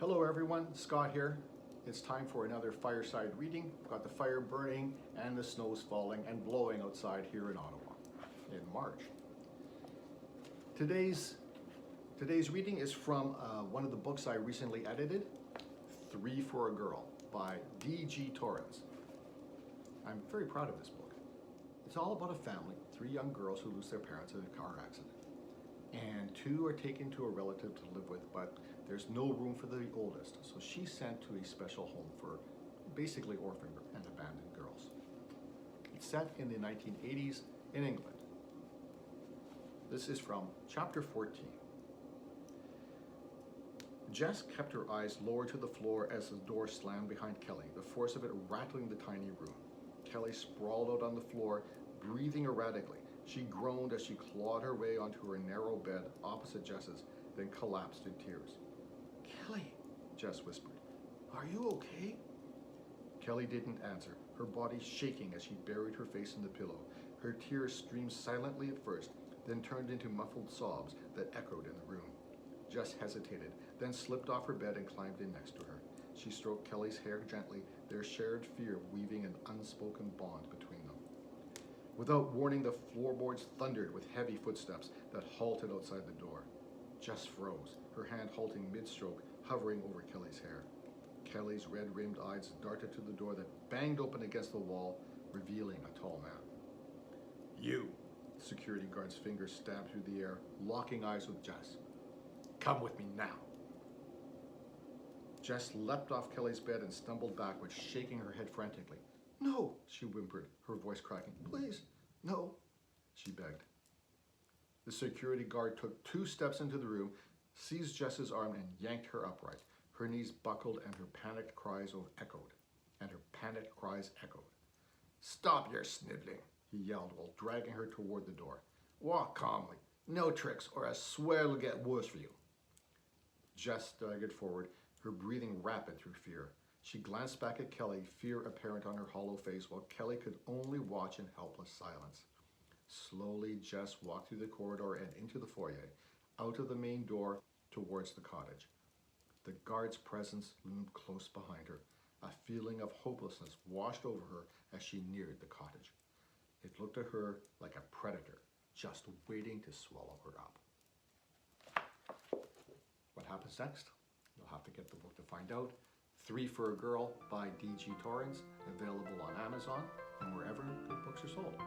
Hello everyone, Scott here. It's time for another fireside reading. We've got the fire burning and the snow's falling and blowing outside here in Ottawa in March. Today's reading is from one of the books I recently edited, Three for a Girl by D.G. Torrens. I'm very proud of this book. It's all about a family, three young girls who lose their parents in a car accident. And two are taken to a relative to live with, but there's no room for the oldest, so she's sent to a special home for basically orphan and abandoned girls. It's set in the 1980s in England. This is from chapter 14. Jess kept her eyes lowered to the floor as the door slammed behind Kelly, the force of it rattling the tiny room. Kelly sprawled out on the floor, breathing erratically. She groaned as she clawed her way onto her narrow bed opposite Jess's, then collapsed in tears. "Kelly," Jess whispered, "are you okay?" Kelly didn't answer, her body shaking as she buried her face in the pillow. Her tears streamed silently at first, then turned into muffled sobs that echoed in the room. Jess hesitated, then slipped off her bed and climbed in next to her. She stroked Kelly's hair gently, their shared fear weaving an unspoken bond between them. Without warning, the floorboards thundered with heavy footsteps that halted outside the door. Jess froze, her hand halting mid-stroke, hovering over Kelly's hair. Kelly's red-rimmed eyes darted to the door that banged open against the wall, revealing a tall man. "You," the security guard's fingers stabbed through the air, locking eyes with Jess. "Come with me now." Jess leapt off Kelly's bed and stumbled backwards, shaking her head frantically. "No," she whimpered, her voice cracking. "Please, no," she begged. The security guard took 2 steps into the room, seized Jess's arm and yanked her upright. Her knees buckled and her panicked cries echoed. "Stop your sniveling," he yelled while dragging her toward the door. "Walk calmly. No tricks, or I swear it'll get worse for you." Jess staggered forward, her breathing rapid through fear. She glanced back at Kelly, fear apparent on her hollow face, while Kelly could only watch in helpless silence. Slowly, Jess walked through the corridor and into the foyer, out of the main door towards the cottage. The guard's presence loomed close behind her. A feeling of hopelessness washed over her as she neared the cottage. It looked to her like a predator, just waiting to swallow her up. What happens next? You'll have to get the book to find out. Three for a Girl by D.G. Torrens, available on Amazon and wherever good books are sold.